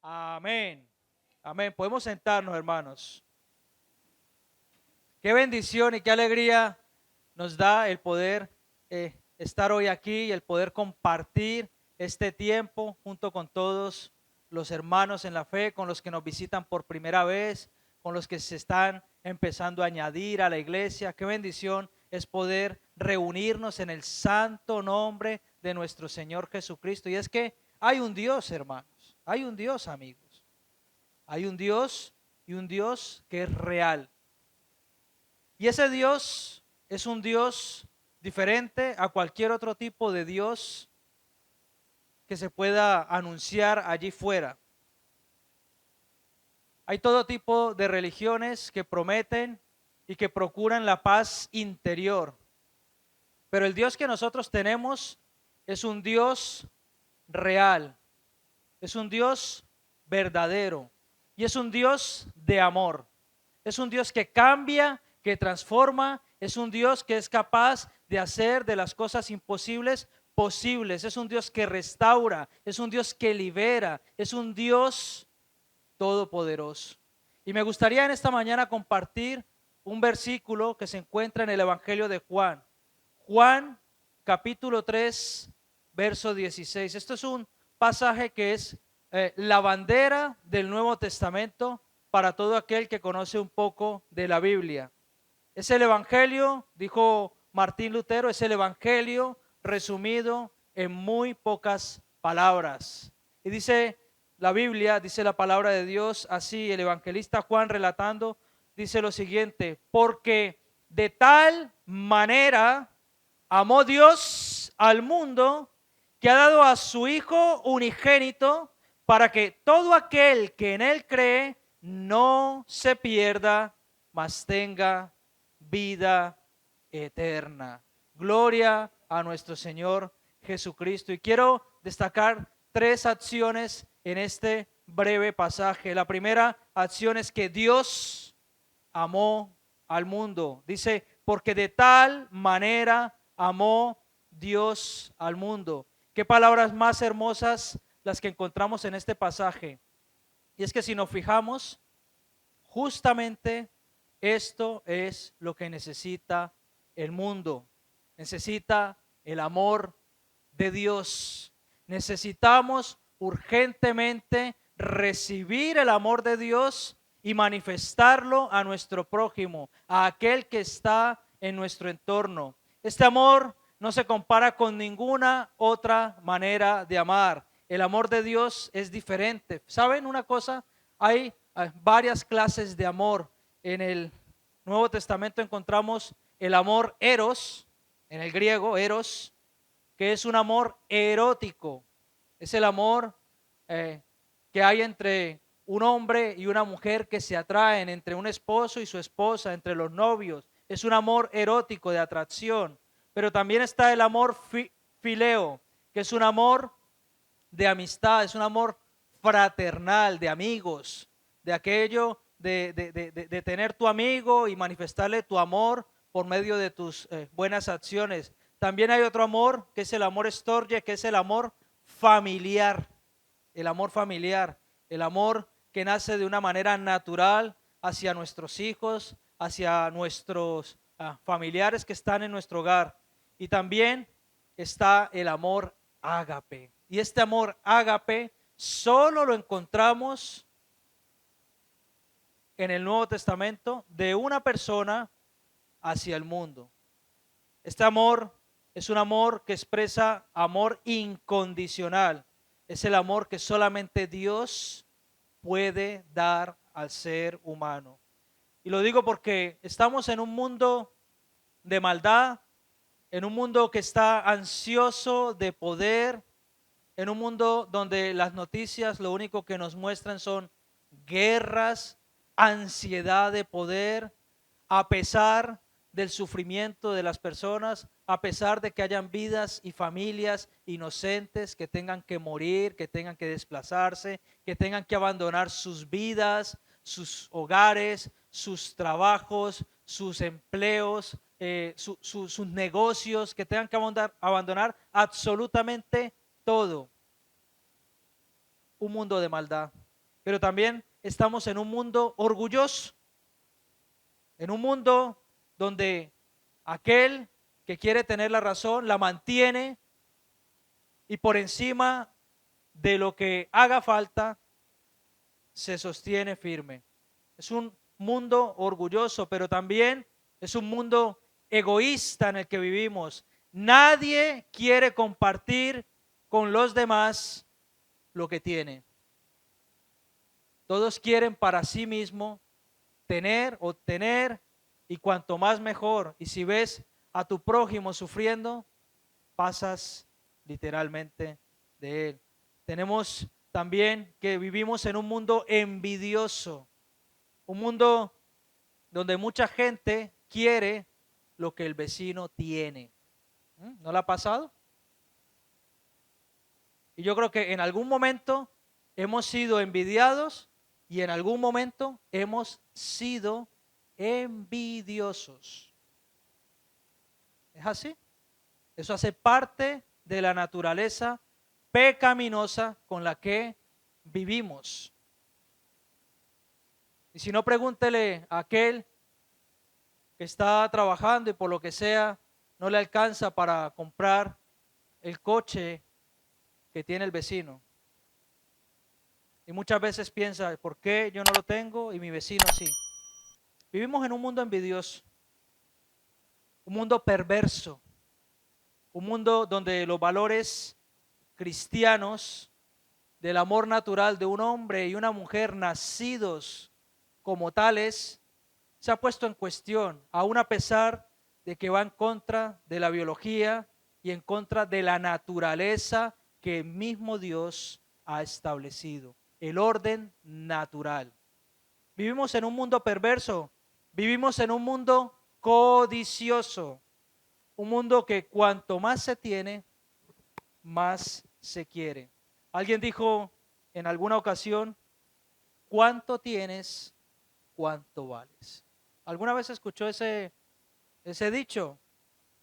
Amén. Amén. Podemos sentarnos, hermanos. Qué bendición y qué alegría nos da el poder estar hoy aquí y el poder compartir este tiempo junto con todos los hermanos en la fe, con los que nos visitan por primera vez, con los que se están empezando a añadir a la iglesia. Qué bendición es poder reunirnos en el santo nombre de nuestro Señor Jesucristo. Y es que hay un Dios, hermanos, hay un Dios, amigos. Hay un Dios y un Dios que es real. Y ese Dios es un Dios diferente a cualquier otro tipo de Dios que se pueda anunciar allí fuera. Hay todo tipo de religiones que prometen y que procuran la paz interior. Pero el Dios que nosotros tenemos es un Dios real, es un Dios verdadero y es un Dios de amor. Es un Dios que cambia, que transforma, es un Dios que es capaz de hacer de las cosas imposibles posibles, es un Dios que restaura, es un Dios que libera, es un Dios todopoderoso. Y me gustaría en esta mañana compartir un versículo que se encuentra en el Evangelio de Juan. Juan capítulo 3, verso 16. Esto es un pasaje que es la bandera del Nuevo Testamento para todo aquel que conoce un poco de la Biblia. Es el Evangelio, dijo Martín Lutero, es el Evangelio resumido en muy pocas palabras. Y dice la Biblia, dice la palabra de Dios, así el evangelista Juan relatando, dice lo siguiente: porque de tal manera amó Dios al mundo que ha dado a su Hijo unigénito para que todo aquel que en él cree no se pierda, mas tenga vida eterna. Gloria a nuestro Señor Jesucristo. Y quiero destacar tres acciones en este breve pasaje. La primera acción es que Dios amó al mundo. Dice, porque de tal manera amó Dios al mundo. Qué palabras más hermosas las que encontramos en este pasaje. Y es que si nos fijamos, justamente esto es lo que necesita el mundo. Necesita el amor de Dios. Necesitamos urgentemente recibir el amor de Dios y manifestarlo a nuestro prójimo, a aquel que está en nuestro entorno. Este amor no se compara con ninguna otra manera de amar. El amor de Dios es diferente. ¿Saben una cosa? Hay varias clases de amor. En el Nuevo Testamento encontramos el amor eros, en el griego eros, que es un amor erótico. Es el amor que hay entre un hombre y una mujer que se atraen, entre un esposo y su esposa, entre los novios. Es un amor erótico de atracción. Pero también está el amor fileo, que es un amor de amistad, es un amor fraternal, de amigos, de aquello de tener tu amigo y manifestarle tu amor por medio de tus buenas acciones. También hay otro amor, que es el amor storge, que es el amor familiar, el amor familiar, el amor que nace de una manera natural hacia nuestros hijos, hacia nuestros familiares que están en nuestro hogar. Y también está el amor ágape. Y este amor ágape solo lo encontramos en el Nuevo Testamento de una persona hacia el mundo. Este amor es un amor que expresa amor incondicional. Es el amor que solamente Dios puede dar al ser humano. Y lo digo porque estamos en un mundo de maldad, en un mundo que está ansioso de poder, en un mundo donde las noticias lo único que nos muestran son guerras, ansiedad de poder, a pesar del sufrimiento de las personas, a pesar de que hayan vidas y familias inocentes que tengan que morir, que tengan que desplazarse, que tengan que abandonar sus vidas, sus hogares, sus trabajos, sus empleos, sus negocios, que tengan que abandonar absolutamente todo. Un mundo de maldad. pero también estamos en un mundo orgulloso, en un mundo donde aquel que quiere tener la razón la mantiene y por encima de lo que haga falta se sostiene firme. Es un mundo orgulloso, pero también es un mundo egoísta en el que vivimos. Nadie quiere compartir con los demás lo que tiene. Todos quieren para sí mismo tener, obtener, y cuanto más mejor. Y si ves a tu prójimo sufriendo, pasas literalmente de él. Tenemos también que vivimos en un mundo envidioso, un mundo donde mucha gente quiere lo que el vecino tiene. ¿No le ha pasado? Y yo creo que en algún momento hemos sido envidiados y en algún momento hemos sido envidiosos. ¿Es así? Eso hace parte de la naturaleza pecaminosa con la que vivimos. Y si no, pregúntele a aquel que está trabajando y por lo que sea no le alcanza para comprar el coche que tiene el vecino. Y muchas veces piensa, ¿por qué yo no lo tengo y mi vecino sí? Vivimos en un mundo envidioso, un mundo perverso, un mundo donde los valores cristianos del amor natural de un hombre y una mujer nacidos como tales se ha puesto en cuestión, aún a pesar de que va en contra de la biología y en contra de la naturaleza que el mismo Dios ha establecido, el orden natural. Vivimos en un mundo perverso, vivimos en un mundo codicioso, un mundo que cuanto más se tiene, más se quiere. Alguien dijo en alguna ocasión, ¿cuánto tienes? ¿Cuánto vales? ¿Alguna vez escuchó ese dicho?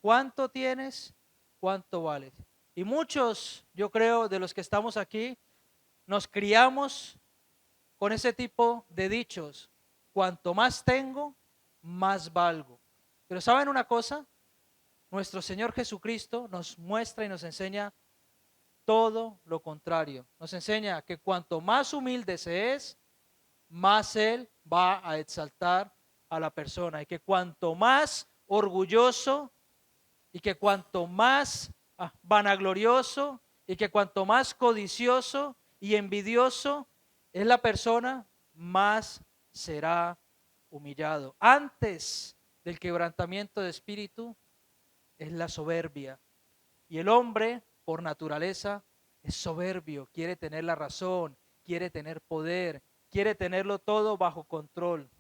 ¿Cuánto tienes? ¿Cuánto vales? Y muchos, yo creo, de los que estamos aquí, nos criamos con ese tipo de dichos. Cuanto más tengo, más valgo. Pero ¿saben una cosa? Nuestro Señor Jesucristo nos muestra y nos enseña todo lo contrario. Nos enseña que cuanto más humilde se es, más Él va a exaltar a la persona. Y que cuanto más orgulloso y que cuanto más vanaglorioso y que cuanto más codicioso y envidioso es la persona, más será humillado. Antes del quebrantamiento de espíritu es la soberbia. Y el hombre, por naturaleza, es soberbio, quiere tener la razón, quiere tener poder, quiere tenerlo todo bajo control.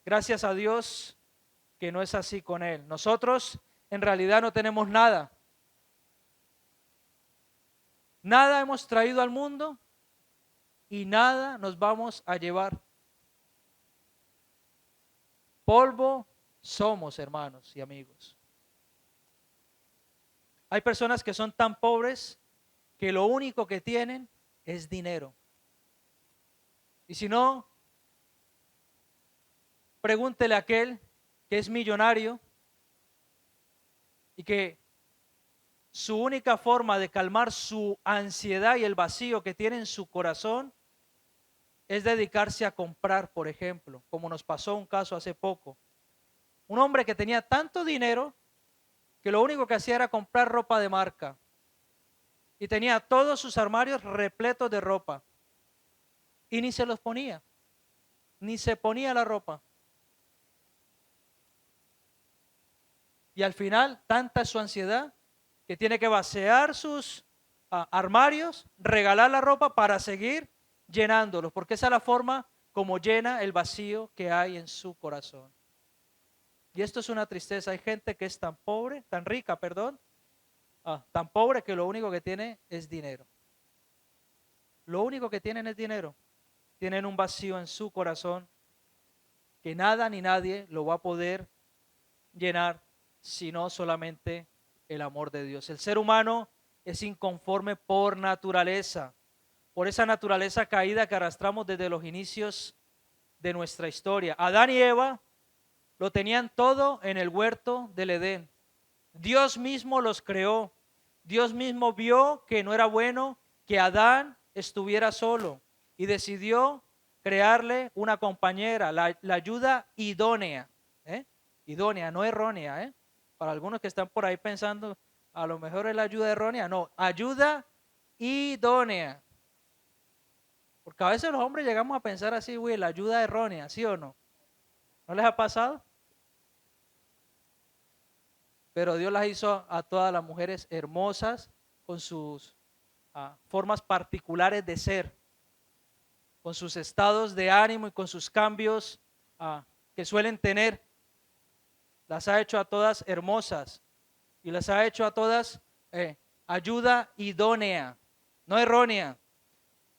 Gracias a Dios que no es así con él. Nosotros en realidad no tenemos nada. Nada hemos traído al mundo y nada nos vamos a llevar. Polvo somos, hermanos y amigos. Hay personas que son tan pobres que lo único que tienen es dinero. Y si no, pregúntele a aquel que es millonario y que su única forma de calmar su ansiedad y el vacío que tiene en su corazón es dedicarse a comprar, por ejemplo, como nos pasó un caso hace poco. Un hombre que tenía tanto dinero que lo único que hacía era comprar ropa de marca y tenía todos sus armarios repletos de ropa y ni se los ponía, ni se ponía la ropa. Y al final, tanta es su ansiedad que tiene que vaciar sus armarios, regalar la ropa para seguir llenándolos, porque esa es la forma como llena el vacío que hay en su corazón. Y esto es una tristeza. Hay gente que es tan pobre, tan rica, perdón, tan pobre que lo único que tiene es dinero. Lo único que tienen es dinero. Tienen un vacío en su corazón que nada ni nadie lo va a poder llenar, sino solamente el amor de Dios. El ser humano es inconforme por naturaleza. por esa naturaleza caída que arrastramos desde los inicios de nuestra historia. Adán y Eva lo tenían todo en el huerto del Edén. Dios mismo los creó. Dios mismo vio que no era bueno que Adán estuviera solo y decidió crearle una compañera, la ayuda idónea, idónea, no errónea, Para algunos que están por ahí pensando, a lo mejor es la ayuda errónea, no, ayuda idónea. Porque a veces los hombres llegamos a pensar así, güey, la ayuda errónea, ¿sí o no? ¿No les ha pasado? Pero Dios las hizo a todas las mujeres hermosas con sus formas particulares de ser, con sus estados de ánimo y con sus cambios que suelen tener. Las ha hecho a todas hermosas y las ha hecho a todas ayuda idónea, no errónea.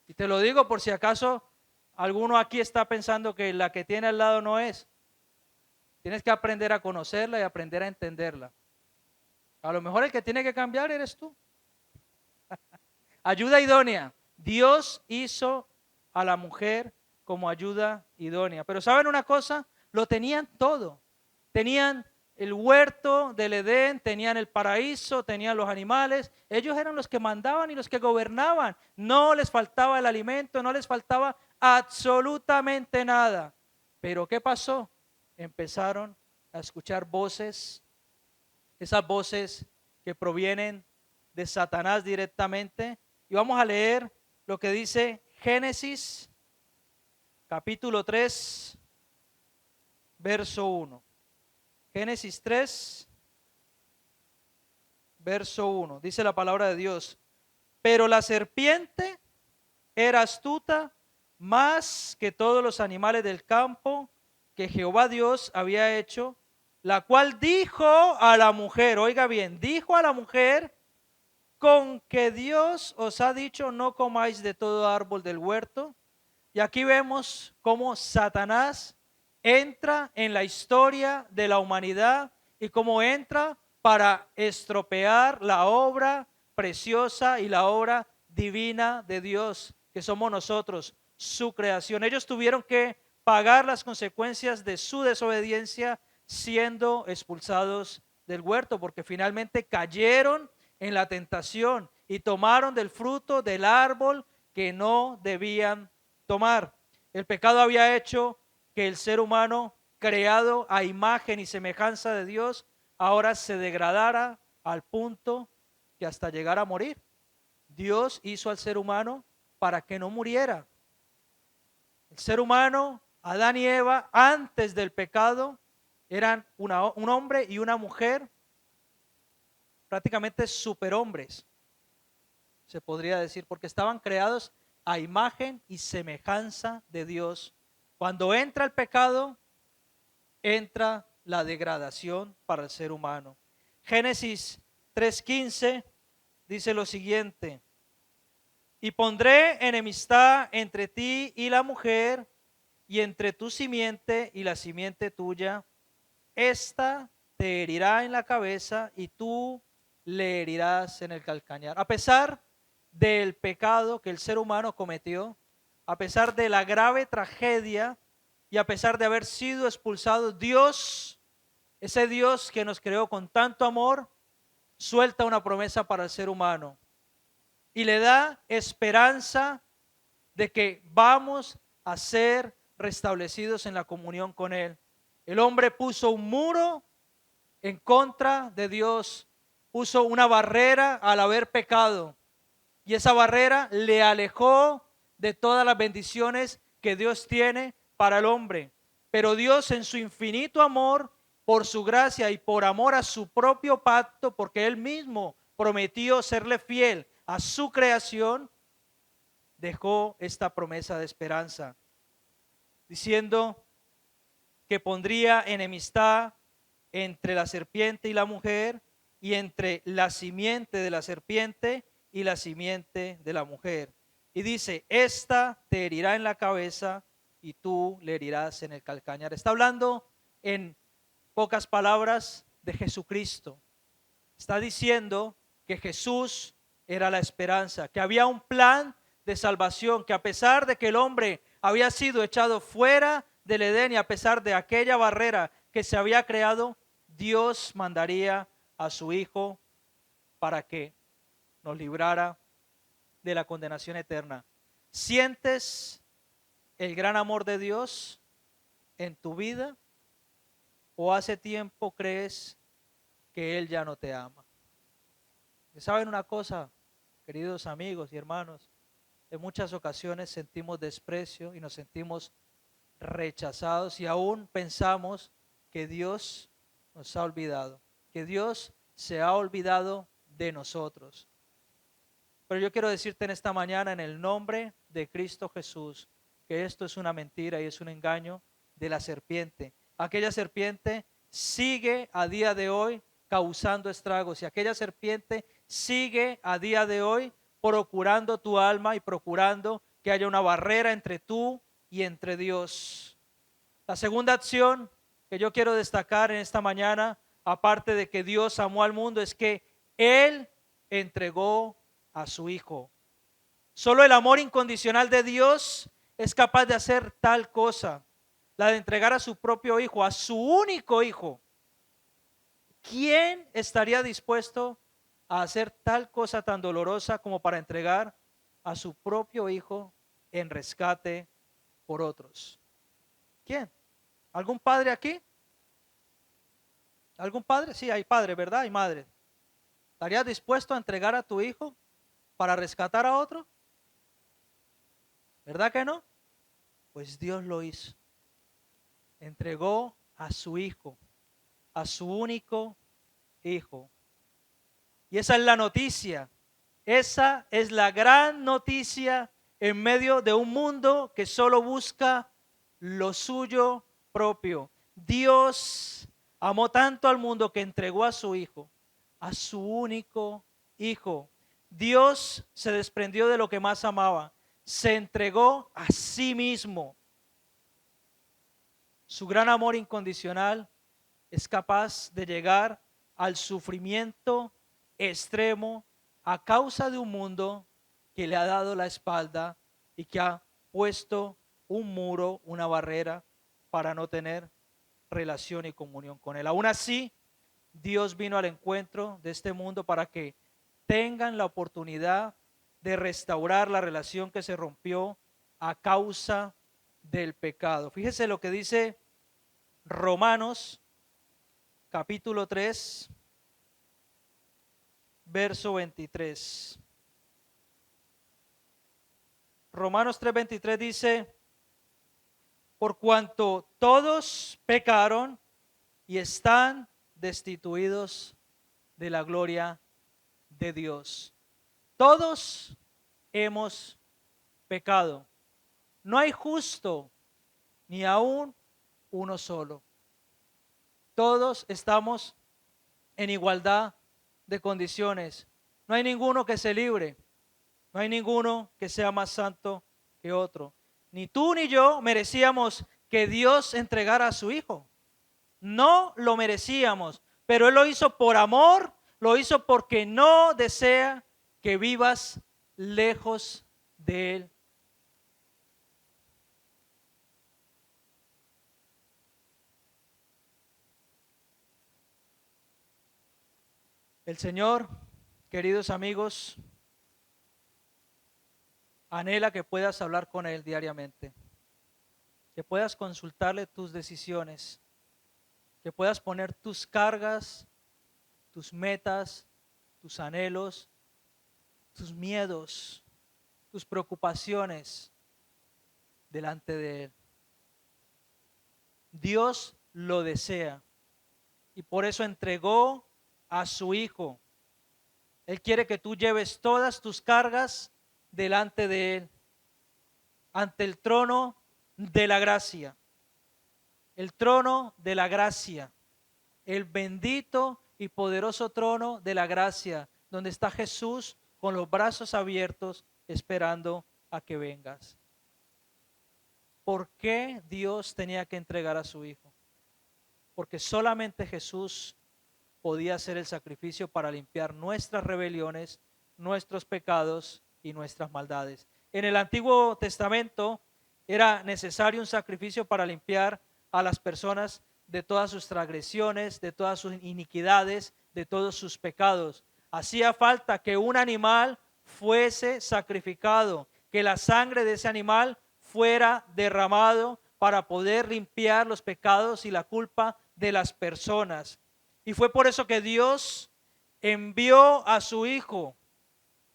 Y te lo digo por si acaso alguno aquí está pensando que la que tiene al lado no es. Tienes que aprender a conocerla y aprender a entenderla. A lo mejor el que tiene que cambiar eres tú. Ayuda idónea. Dios hizo a la mujer como ayuda idónea. Pero ¿saben una cosa? Lo tenían todo. Tenían el huerto del Edén, tenían el paraíso, tenían los animales. Ellos eran los que mandaban y los que gobernaban. No les faltaba el alimento, no les faltaba absolutamente nada. Pero ¿qué pasó? Empezaron a escuchar voces, esas voces que provienen de Satanás directamente. Y vamos a leer lo que dice Génesis capítulo 3, verso 1. Génesis 3, verso 1. Dice la palabra de Dios: pero la serpiente era astuta más que todos los animales del campo que Jehová Dios había hecho, la cual dijo a la mujer, oiga bien, dijo a la mujer: con que Dios os ha dicho no comáis de todo árbol del huerto. Y aquí vemos cómo Satanás entra en la historia de la humanidad y cómo entra para estropear la obra preciosa y la obra divina de Dios, que somos nosotros, su creación. Ellos tuvieron que pagar las consecuencias de su desobediencia siendo expulsados del huerto, porque finalmente cayeron en la tentación y tomaron del fruto del árbol que no debían tomar. El pecado había hecho que el ser humano, creado a imagen y semejanza de Dios, ahora se degradara al punto que hasta llegar a morir. Dios hizo al ser humano para que no muriera. El ser humano, Adán y Eva, antes del pecado, eran un hombre y una mujer, prácticamente superhombres, se podría decir, porque estaban creados a imagen y semejanza de Dios. Cuando entra el pecado, entra la degradación para el ser humano. Génesis 3:15 dice lo siguiente: y pondré enemistad entre ti y la mujer, y entre tu simiente y la simiente tuya. Esta te herirá en la cabeza y tú le herirás en el calcañar. A pesar del pecado que el ser humano cometió, a pesar de la grave tragedia y a pesar de haber sido expulsados, Dios, ese Dios que nos creó con tanto amor, suelta una promesa para el ser humano y le da esperanza de que vamos a ser restablecidos en la comunión con Él. El hombre puso un muro en contra de Dios, puso una barrera al haber pecado, y esa barrera le alejó de todas las bendiciones que Dios tiene para el hombre. Pero Dios, en su infinito amor, por su gracia y por amor a su propio pacto, porque Él mismo prometió serle fiel a su creación, dejó esta promesa de esperanza, diciendo que pondría enemistad entre la serpiente y la mujer, y entre la simiente de la serpiente y la simiente de la mujer. Y dice: esta te herirá en la cabeza y tú le herirás en el calcañar. Está hablando en pocas palabras de Jesucristo. Está diciendo que Jesús era la esperanza, que había un plan de salvación, que a pesar de que el hombre había sido echado fuera del Edén y a pesar de aquella barrera que se había creado, Dios mandaría a su Hijo para que nos librara de la condenación eterna. ¿Sientes el gran amor de Dios en tu vida o hace tiempo crees que Él ya no te ama? ¿Saben una cosa, queridos amigos y hermanos? En muchas ocasiones sentimos desprecio y nos sentimos rechazados y aún pensamos que Dios nos ha olvidado, que Dios se ha olvidado de nosotros. Pero yo quiero decirte en esta mañana, en el nombre de Cristo Jesús, que esto es una mentira y es un engaño de la serpiente. Aquella serpiente sigue a día de hoy causando estragos y aquella serpiente sigue a día de hoy procurando tu alma y procurando que haya una barrera entre tú y entre Dios. La segunda acción que yo quiero destacar en esta mañana, aparte de que Dios amó al mundo, es que Él entregó a su Hijo. Solo el amor incondicional de Dios es capaz de hacer tal cosa, la de entregar a su propio Hijo, a su único Hijo. ¿Quién estaría dispuesto a hacer tal cosa tan dolorosa como para entregar a su propio Hijo en rescate por otros? ¿Quién? ¿Algún padre aquí? ¿Algún padre? Sí, hay padre, ¿verdad? Hay madre. ¿Estarías dispuesto a entregar a tu hijo para rescatar a otro? ¿Verdad que no? Pues Dios lo hizo. Entregó a su hijo, a su único hijo. Y esa es la noticia. Esa es la gran noticia en medio de un mundo que solo busca lo suyo propio. Dios amó tanto al mundo que entregó a su hijo, a su único hijo. Dios se desprendió de lo que más amaba, se entregó a sí mismo. Su gran amor incondicional es capaz de llegar al sufrimiento extremo a causa de un mundo que le ha dado la espalda y que ha puesto un muro, una barrera para no tener relación y comunión con Él. Aún así, Dios vino al encuentro de este mundo para que tengan la oportunidad de restaurar la relación que se rompió a causa del pecado. Fíjese lo que dice Romanos capítulo 3, verso 23. Romanos 3:23 dice: por cuanto todos pecaron y están destituidos de la gloria de Dios. Todos hemos pecado. No hay justo ni aún uno solo. Todos estamos en igualdad de condiciones. No hay ninguno que se libre. No hay ninguno que sea más santo que otro. Ni tú ni yo merecíamos que Dios entregara a su Hijo. No lo merecíamos, pero Él lo hizo por amor, lo hizo porque no desea que vivas lejos de Él. El Señor, queridos amigos, anhela que puedas hablar con Él diariamente, que puedas consultarle tus decisiones, que puedas poner tus cargas, tus metas, tus anhelos, tus miedos, tus preocupaciones delante de Él. Dios lo desea y por eso entregó a su Hijo. Él quiere que tú lleves todas tus cargas delante de Él, ante el trono de la gracia. El trono de la gracia, el bendito y poderoso trono de la gracia, donde está Jesús con los brazos abiertos esperando a que vengas. ¿Por qué Dios tenía que entregar a su Hijo? Porque solamente Jesús podía hacer el sacrificio para limpiar nuestras rebeliones, nuestros pecados y nuestras maldades. en el Antiguo Testamento era necesario un sacrificio para limpiar a las personas de todas sus transgresiones, de todas sus iniquidades, de todos sus pecados. Hacía falta que un animal fuese sacrificado, que la sangre de ese animal fuera derramado para poder limpiar los pecados y la culpa de las personas. Y fue por eso que Dios envió a su Hijo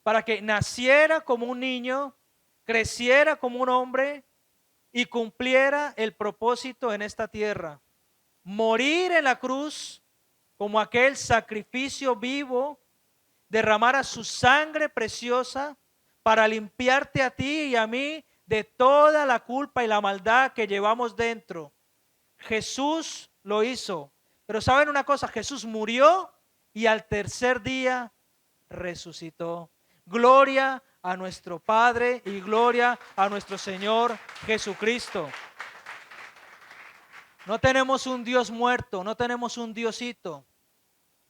para que naciera como un niño, creciera como un hombre y cumpliera el propósito en esta tierra. Morir en la cruz como aquel sacrificio vivo, derramara su sangre preciosa para limpiarte a ti y a mí de toda la culpa y la maldad que llevamos dentro. Jesús lo hizo. Pero ¿saben una cosa? Jesús murió y al tercer día resucitó. Gloria a nuestro Padre y gloria a nuestro Señor Jesucristo. No tenemos un Dios muerto, no tenemos un Diosito.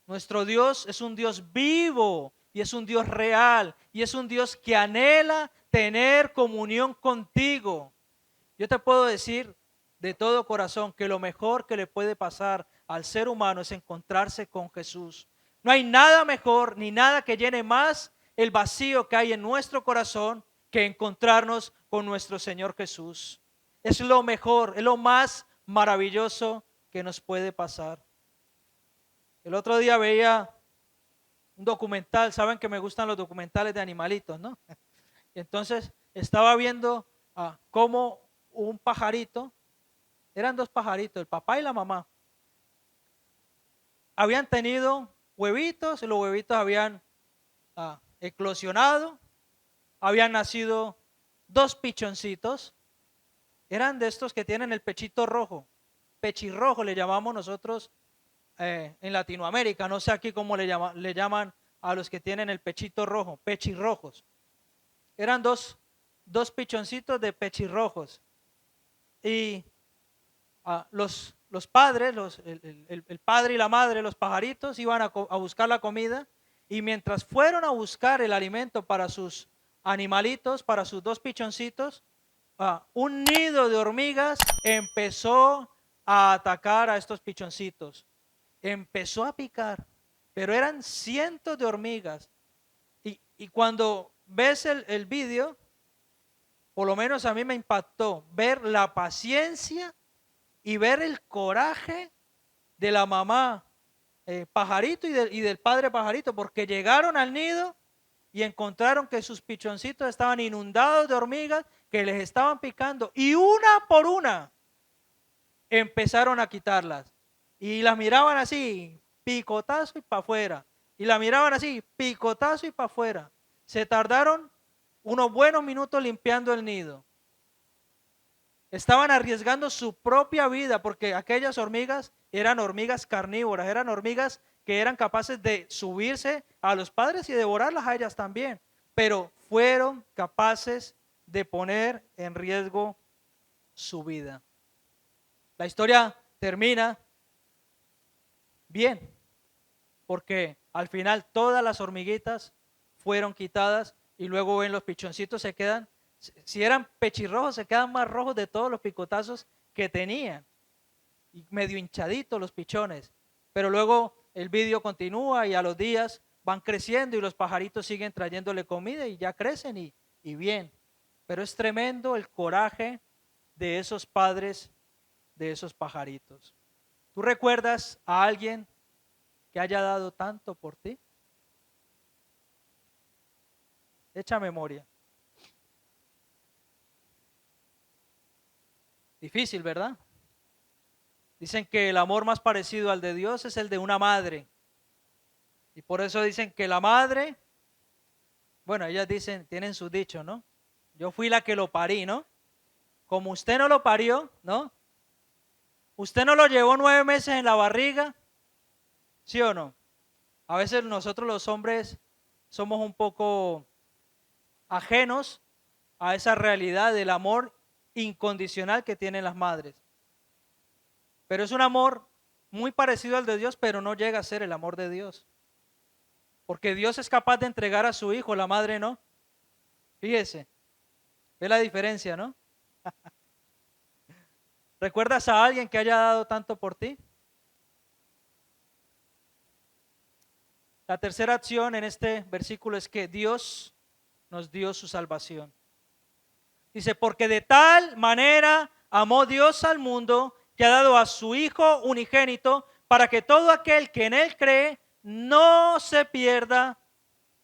Nuestro Dios es un Dios vivo y es un Dios real y es un Dios que anhela tener comunión contigo. Yo te puedo decir de todo corazón que lo mejor que le puede pasar al ser humano es encontrarse con Jesús. No hay nada mejor ni nada que llene más el vacío que hay en nuestro corazón que encontrarnos con nuestro Señor Jesús. Es lo mejor, es lo más maravilloso que nos puede pasar. El otro día veía un documental, saben que me gustan los documentales de animalitos, ¿no? Entonces estaba viendo cómo un pajarito, eran dos pajaritos, el papá y la mamá, habían tenido huevitos y los huevitos habían eclosionado, habían nacido dos pichoncitos, eran de estos que tienen el pechito rojo, pechirrojo le llamamos nosotros en Latinoamérica, no sé aquí cómo le llaman a los que tienen el pechito rojo, pechirrojos. Eran dos pichoncitos de pechirrojos. Y los padres, el padre y la madre, los pajaritos, iban a buscar la comida. Y mientras fueron a buscar el alimento para sus animalitos, para sus dos pichoncitos, un nido de hormigas empezó a atacar a estos pichoncitos. Empezó a picar, pero eran cientos de hormigas. Y cuando ves el vídeo, por lo menos a mí me impactó ver la paciencia y ver el coraje de la mamá pajarito y del padre pajarito, porque llegaron al nido y encontraron que sus pichoncitos estaban inundados de hormigas que les estaban picando y una por una empezaron a quitarlas. Y las miraban así, picotazo y para afuera. Y la miraban así, picotazo y para afuera. Se tardaron unos buenos minutos limpiando el nido. Estaban arriesgando su propia vida porque aquellas hormigas eran hormigas carnívoras, eran hormigas que eran capaces de subirse a los padres y devorarlas a ellas también. Pero fueron capaces de poner en riesgo su vida. La historia termina bien, porque al final todas las hormiguitas fueron quitadas y luego ven los pichoncitos se quedan, si eran pechirrojos se quedan más rojos de todos los picotazos que tenían y medio hinchaditos los pichones, pero luego el vídeo continúa y a los días van creciendo y los pajaritos siguen trayéndole comida y ya crecen y bien, pero es tremendo el coraje de esos padres de esos pajaritos. ¿Tú recuerdas a alguien que haya dado tanto por ti? Echa memoria. Difícil, ¿verdad? Dicen que el amor más parecido al de Dios es el de una madre. Y por eso dicen que la madre, bueno, ellas dicen, tienen su dicho, ¿no? Yo fui la que lo parí, ¿no? Como usted no lo parió, ¿no? Usted no lo llevó 9 meses en la barriga, ¿sí o no? A veces nosotros los hombres somos un poco ajenos a esa realidad del amor incondicional que tienen las madres. Pero es un amor muy parecido al de Dios, pero no llega a ser el amor de Dios. Porque Dios es capaz de entregar a su hijo, la madre no. Fíjese, ¿Ve la diferencia, no? ¿Recuerdas a alguien que haya dado tanto por ti? La tercera acción en este versículo es que Dios nos dio su salvación. Dice, porque de tal manera amó Dios al mundo que ha dado a su Hijo unigénito para que todo aquel que en Él cree no se pierda,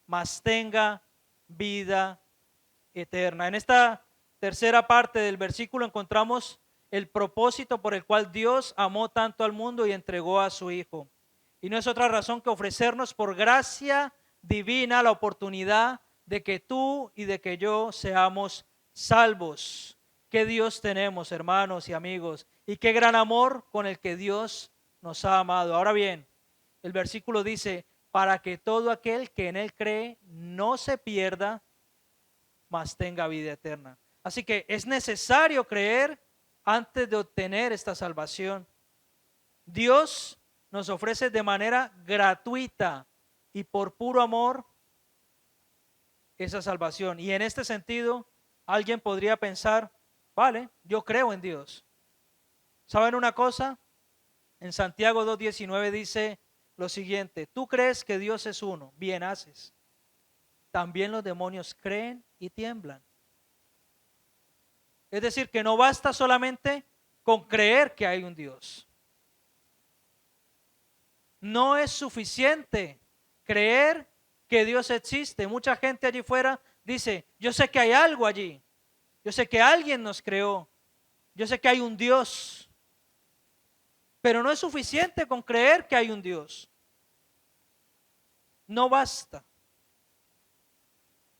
mas tenga vida eterna. En esta tercera parte del versículo encontramos el propósito por el cual Dios amó tanto al mundo y entregó a su Hijo. Y no es otra razón que ofrecernos por gracia divina la oportunidad de que tú y de que yo seamos salvos. Qué Dios tenemos, hermanos y amigos, y qué gran amor con el que Dios nos ha amado. Ahora bien, el versículo dice, para que todo aquel que en Él cree no se pierda, mas tenga vida eterna. Así que es necesario creer antes de obtener esta salvación. Dios nos ofrece de manera gratuita y por puro amor esa salvación. Y en este sentido, alguien podría pensar, vale, yo creo en Dios. ¿Saben una cosa? En Santiago 2:19 dice lo siguiente, tú crees que Dios es uno, bien haces. También los demonios creen y tiemblan. Es decir, que no basta solamente con creer que hay un Dios. No es suficiente creer que Dios existe. Mucha gente allí fuera dice, yo sé que hay algo allí. Yo sé que alguien nos creó. Yo sé que hay un Dios. Pero no es suficiente con creer que hay un Dios. No basta.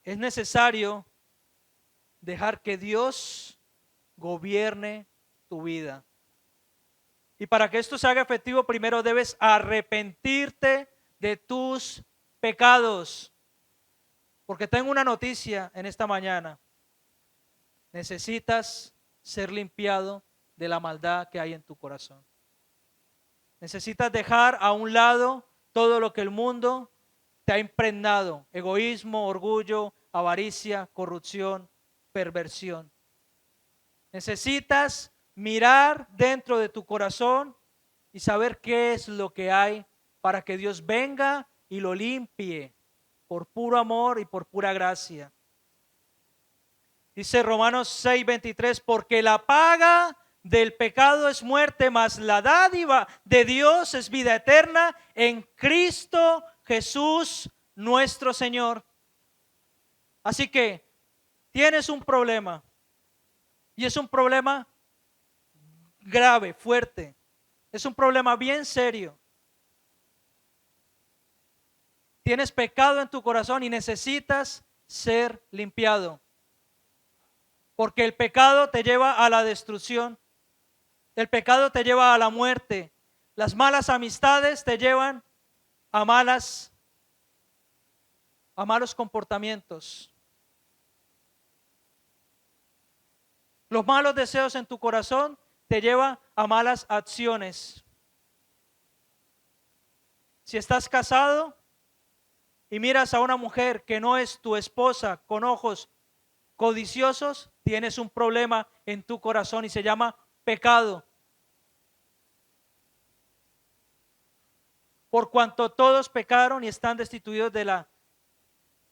Es necesario dejar que Dios gobierne tu vida. Y para que esto se haga efectivo, primero debes arrepentirte de tus pecados. Porque tengo una noticia en esta mañana. Necesitas ser limpiado de la maldad que hay en tu corazón. Necesitas dejar a un lado todo lo que el mundo te ha impregnado. Egoísmo, orgullo, avaricia, corrupción, perversión. Necesitas mirar dentro de tu corazón y saber qué es lo que hay para que Dios venga y lo limpie por puro amor y por pura gracia. Dice Romanos 6:23, porque la paga del pecado es muerte, mas la dádiva de Dios es vida eterna en Cristo Jesús nuestro Señor. Así que tienes un problema y es un problema grave, fuerte. Es un problema bien serio. Tienes pecado en tu corazón y necesitas ser limpiado. Porque el pecado te lleva a la destrucción. El pecado te lleva a la muerte. Las malas amistades te llevan a malos comportamientos. Los malos deseos en tu corazón te llevan a malas acciones. Si estás casado y miras a una mujer que no es tu esposa con ojos codiciosos, tienes un problema en tu corazón y se llama pecado. Por cuanto todos pecaron y están destituidos de la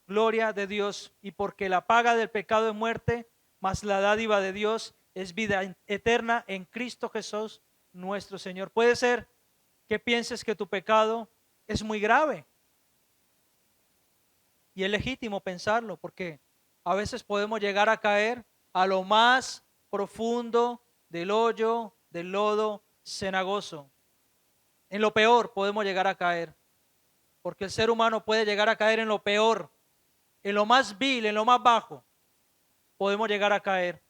gloria de Dios, y porque la paga del pecado es muerte, mas la dádiva de Dios es vida eterna en Cristo Jesús nuestro Señor. Puede ser que pienses que tu pecado es muy grave. Y es legítimo pensarlo, porque a veces podemos llegar a caer a lo más profundo del hoyo, del lodo cenagoso. En lo peor podemos llegar a caer, porque el ser humano puede llegar a caer en lo peor, en lo más vil, en lo más bajo, podemos llegar a caer.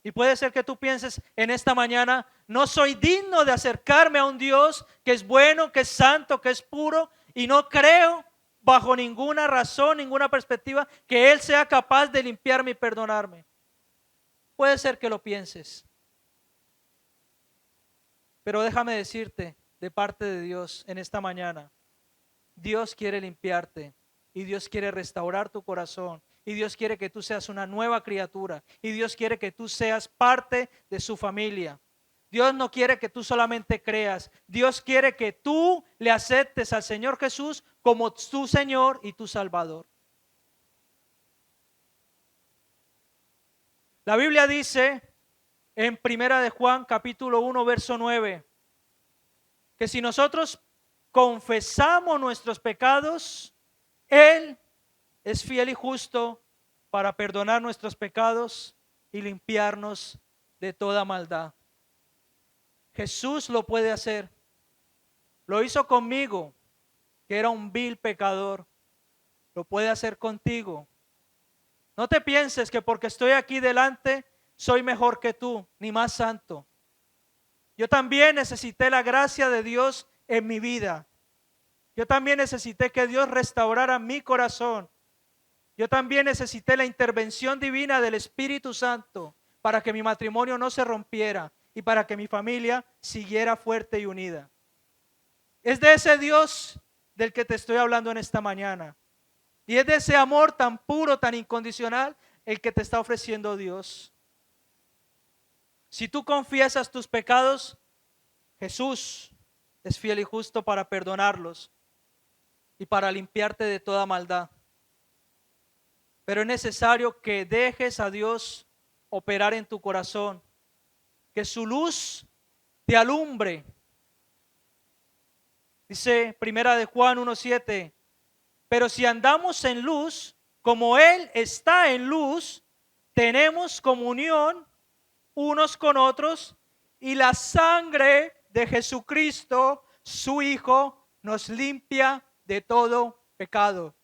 Y puede ser que tú pienses en esta mañana, no soy digno de acercarme a un Dios que es bueno, que es santo, que es puro, y no creo bajo ninguna razón, ninguna perspectiva, que Él sea capaz de limpiarme y perdonarme. Puede ser que lo pienses. Pero déjame decirte de parte de Dios en esta mañana, Dios quiere limpiarte y Dios quiere restaurar tu corazón y Dios quiere que tú seas una nueva criatura y Dios quiere que tú seas parte de su familia. Dios no quiere que tú solamente creas, Dios quiere que tú le aceptes al Señor Jesús como tu Señor y tu Salvador. La Biblia dice en Primera de Juan capítulo 1 verso 9 que si nosotros confesamos nuestros pecados, Él es fiel y justo para perdonar nuestros pecados y limpiarnos de toda maldad. Jesús lo puede hacer. Lo hizo conmigo, que era un vil pecador. Lo puede hacer contigo. No te pienses que porque estoy aquí delante soy mejor que tú, ni más santo. Yo también necesité la gracia de Dios en mi vida. Yo también necesité que Dios restaurara mi corazón. Yo también necesité la intervención divina del Espíritu Santo para que mi matrimonio no se rompiera y para que mi familia siguiera fuerte y unida. Es de ese Dios del que te estoy hablando en esta mañana. Y es de ese amor tan puro, tan incondicional, el que te está ofreciendo Dios. Si tú confiesas tus pecados, Jesús es fiel y justo para perdonarlos y para limpiarte de toda maldad. Pero es necesario que dejes a Dios operar en tu corazón, que su luz te alumbre. Dice Primera de Juan 1:7, pero si andamos en luz, como Él está en luz, tenemos comunión unos con otros y la sangre de Jesucristo, su Hijo, nos limpia de todo pecado.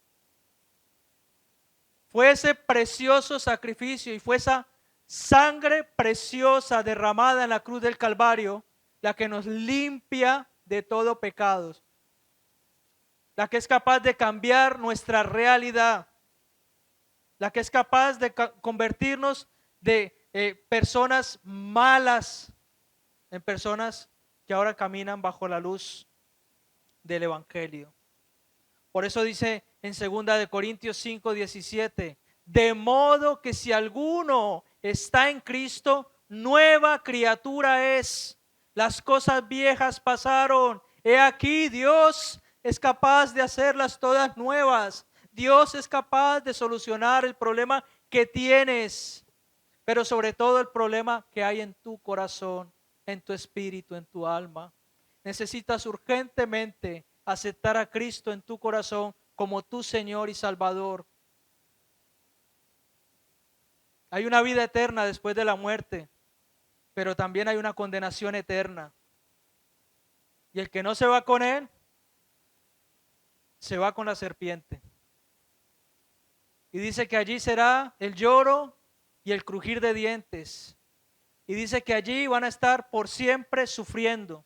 Fue ese precioso sacrificio y fue esa sangre preciosa derramada en la cruz del Calvario la que nos limpia de todo pecado, la que es capaz de cambiar nuestra realidad, la que es capaz de convertirnos de personas malas en personas que ahora caminan bajo la luz del Evangelio. Por eso dice en 2 de Corintios 5:17, de modo que si alguno está en Cristo, nueva criatura es. Las cosas viejas pasaron. He aquí, Dios es capaz de hacerlas todas nuevas. Dios es capaz de solucionar el problema que tienes, pero sobre todo el problema que hay en tu corazón, en tu espíritu, en tu alma. Necesitas urgentemente aceptar a Cristo en tu corazón como tu Señor y Salvador. Hay una vida eterna después de la muerte, pero también hay una condenación eterna. Y el que no se va con Él, se va con la serpiente. Y dice que allí será el lloro y el crujir de dientes. Y dice que allí van a estar por siempre sufriendo.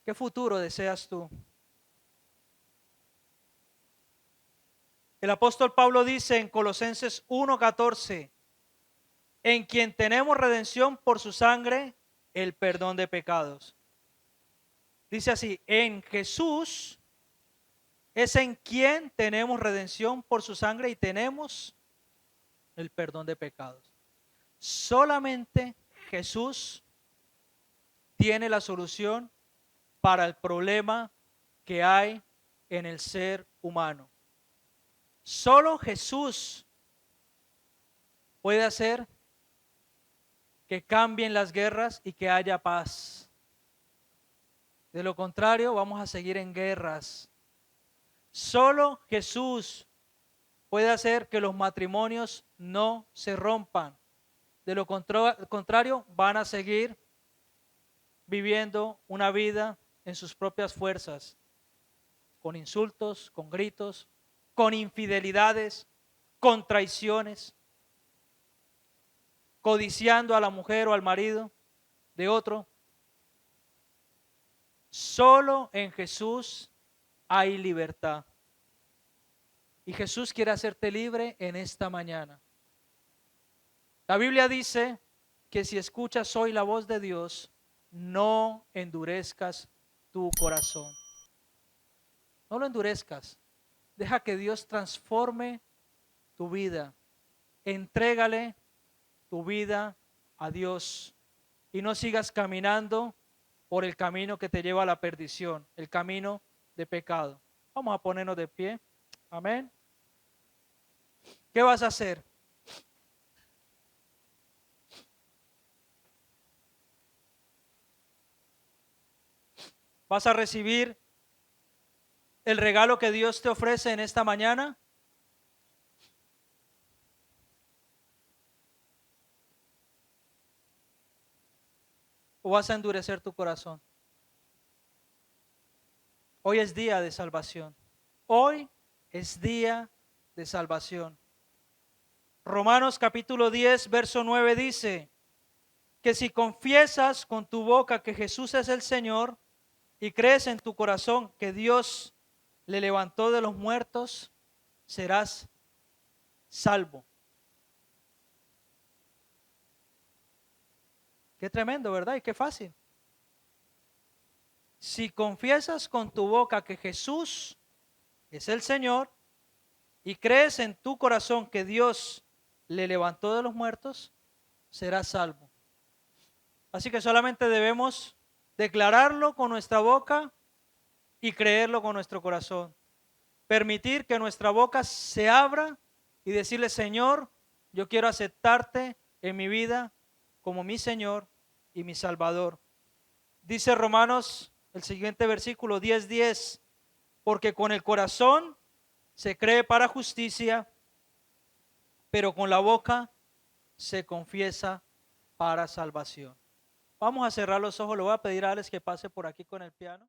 ¿Qué futuro deseas tú? El apóstol Pablo dice en Colosenses 1:14, en quien tenemos redención por su sangre, el perdón de pecados. Dice así, en Jesús es en quien tenemos redención por su sangre y tenemos el perdón de pecados. Solamente Jesús tiene la solución para el problema que hay en el ser humano. Solo Jesús puede hacer que cambien las guerras y que haya paz. De lo contrario, vamos a seguir en guerras. Solo Jesús puede hacer que los matrimonios no se rompan. De lo contrario, van a seguir viviendo una vida en sus propias fuerzas, con insultos, con gritos, con infidelidades, con traiciones, codiciando a la mujer o al marido de otro. Solo en Jesús hay libertad. Y Jesús quiere hacerte libre en esta mañana. La Biblia dice que si escuchas hoy la voz de Dios, no endurezcas tu corazón. No lo endurezcas. Deja que Dios transforme tu vida. Entrégale tu vida a Dios y no sigas caminando por el camino que te lleva a la perdición, el camino de pecado. Vamos a ponernos de pie. Amén. ¿Qué vas a hacer? ¿Vas a recibir el regalo que Dios te ofrece en esta mañana? ¿O vas a endurecer tu corazón? Hoy es día de salvación. Hoy es día de salvación. Romanos capítulo 10, verso 9 dice que si confiesas con tu boca que Jesús es el Señor y crees en tu corazón que Dios le levantó de los muertos, serás salvo. Qué tremendo, ¿verdad? Y qué fácil. Si confiesas con tu boca que Jesús es el Señor y crees en tu corazón que Dios le levantó de los muertos, serás salvo. Así que solamente debemos declararlo con nuestra boca y creerlo con nuestro corazón. Permitir que nuestra boca se abra y decirle, Señor, yo quiero aceptarte en mi vida como mi Señor y mi Salvador. Dice Romanos, el siguiente versículo 10:10, porque con el corazón se cree para justicia, pero con la boca se confiesa para salvación. Vamos a cerrar los ojos. Le voy a pedir a Alex que pase por aquí con el piano.